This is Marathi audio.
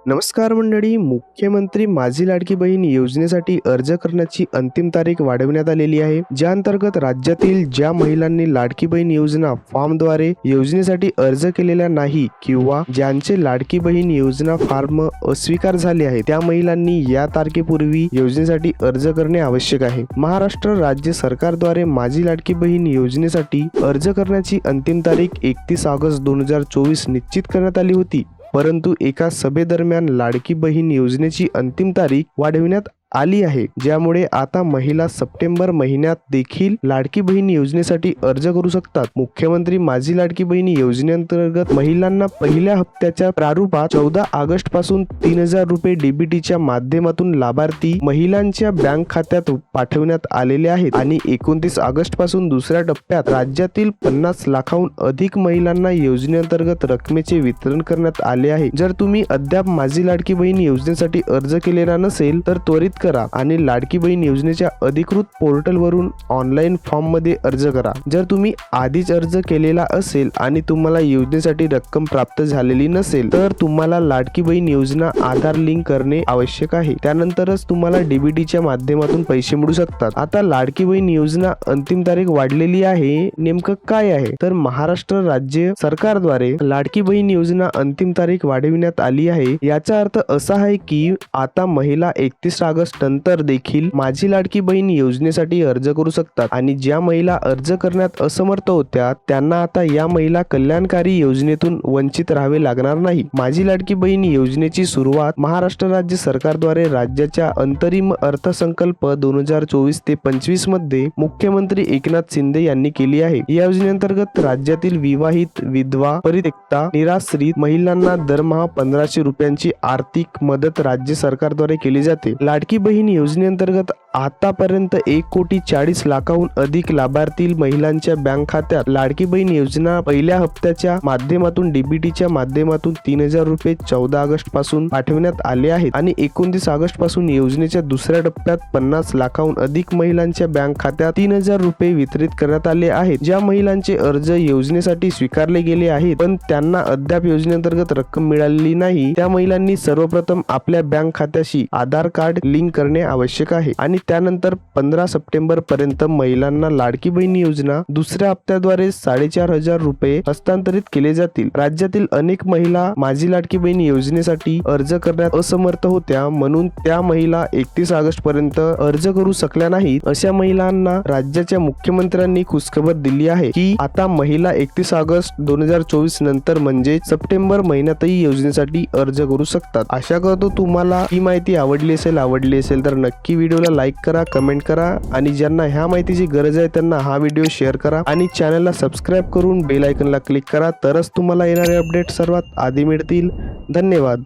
नमस्कार मंडळी. मुख्यमंत्री माझी लाडकी बहीण योजनेसाठी अर्ज करण्याची अंतिम तारीख वाढवण्यात आलेली आहे. ज्या अंतर्गत राज्यातील ज्या महिलांनी लाडकी बहीण योजना फॉर्मद्वारे योजनेसाठी अर्ज केलेला नाही किंवा ज्यांचे लाडकी बहीण योजना फॉर्म अस्वीकार झाले आहे त्या महिलांनी या तारखेपूर्वी योजनेसाठी अर्ज करणे आवश्यक आहे. महाराष्ट्र राज्य सरकारद्वारे माझी लाडकी बहीण योजनेसाठी अर्ज करण्याची अंतिम तारीख 31 ऑगस्ट 2024 निश्चित करण्यात आली होती. परंतु एका सभेदरम्यान लाडकी बहीण योजनेची अंतिम तारीख वाढविण्यात आली आहे, ज्यामुळे आता महिला सप्टेंबर महिन्यात देखील लाडकी बहीण योजनेसाठी अर्ज करू शकतात. मुख्यमंत्री माझी लाडकी बहीण योजनेअंतर्गत महिलांना पहिल्या हप्त्याच्या प्रारूपात 14 ऑगस्ट पासून 3000 रुपये डीबीटीच्या माध्यमातून लाभार्थी महिलांच्या बँक खात्यात पाठवण्यात आलेले आहेत आणि 29 ऑगस्ट पासून दुसऱ्या टप्प्यात राज्यातील 50 लाखाहून अधिक महिलांना योजनेअंतर्गत रकमेचे वितरण करण्यात आले आहे. जर तुम्ही अद्याप माझी लाडकी बहीण योजनेसाठी अर्ज केलेला नसेल तर त्वरित करा आणि लाडकी बहीण योजनेच्या अधिकृत पोर्टल वरून ऑनलाईन फॉर्म मध्ये अर्ज करा. जर तुम्ही आधीच अर्ज केलेला असेल आणि तुम्हाला योजनेसाठी रक्कम प्राप्त झालेली नसेल तर तुम्हाला लाडकी बहीण योजना आधार लिंक करणे आवश्यक आहे. त्यानंतरच तुम्हाला डीबीटीच्या माध्यमातून पैसे मिळू शकतात. आता लाडकी बहीण योजना अंतिम तारीख वाढलेली आहे, नेमकं काय आहे तर महाराष्ट्र राज्य सरकारद्वारे लाडकी बहीण योजना अंतिम तारीख वाढविण्यात आली आहे. याचा अर्थ असा आहे की आता महिला 31 ऑगस्ट नंतर देखील माझी लाडकी बहीण योजनेसाठी अर्ज करू शकतात आणि ज्या महिला अर्ज करण्यात असमर्थ होत्या त्यांना आता या महिला कल्याणकारी योजनेतून वंचित राहावे लागणार नाही. माझी लाडकी बहीण योजनेची सुरुवात महाराष्ट्र राज्य सरकारद्वारे राज्याच्या अंतरिम अर्थसंकल्प 2024 ते 25 मध्ये मुख्यमंत्री एकनाथ शिंदे यांनी केली आहे. या योजनेअंतर्गत राज्यातील विवाहित, विधवा, परित्यक्ता, निराश्रित महिलांना दरमहा 1500 रुपयांची आर्थिक मदत राज्य सरकारद्वारे केली जाते. लाडकी बहीण योजनेअंतर्गत आतापर्यंत 1,40,00,000 अधिक लाभार्थी महिलांच्या बँक खात्यात लाडकी बहीण योजना पहिल्या हप्त्याच्या माध्यमातून डीबीटीच्या माध्यमातून 3000 रुपये 14 ऑगस्ट पासून पाठवण्यात आले आहेत आणि 29 ऑगस्ट पासून योजनेच्या दुसऱ्या टप्प्यात 50 लाखाहून अधिक महिलांच्या बँक खात्यात 3000 रुपये वितरित करण्यात आले आहेत. ज्या महिलांचे अर्ज योजनेसाठी स्वीकारले गेले आहेत पण त्यांना अद्याप योजनेअंतर्गत रक्कम मिळालेली नाही त्या महिलांनी सर्वप्रथम आपल्या बँक खात्याशी आधार कार्ड लिंक करणे आवश्यक आहे आणि त्यानंतर 15 सप्टेंबर पर्यंत महिलांना लाडकी बहीण योजना दुसऱ्या हप्त्याद्वारे 4500 रुपये हस्तांतरित केले जातील. राज्यातील अनेक महिला माझी लाडकी बहीण योजनेसाठी अर्ज करण्यात असमर्थ होत्या, म्हणून त्या महिला 31 ऑगस्ट पर्यंत अर्ज करू शकल्या नाहीत. अशा महिलांना राज्याच्या मुख्यमंत्र्यांनी खुशखबर दिली आहे की आता महिला 31 ऑगस्ट 2024 नंतर म्हणजे सप्टेंबर महिन्यातही योजनेसाठी अर्ज करू शकतात. आशा करतो तुम्हाला ही माहिती आवडली असेल तर नक्की व्हिडिओला लाईक करा, कमेंट करा आणि ज्यांना ह्या माहितीची गरज आहे त्यांना हा व्हिडिओ शेअर करा आणि चॅनलला सबस्क्राईब करून बेल आयकॉनला क्लिक करा, तरच तुम्हाला येणारे अपडेट सर्वात आधी मिळतील. धन्यवाद.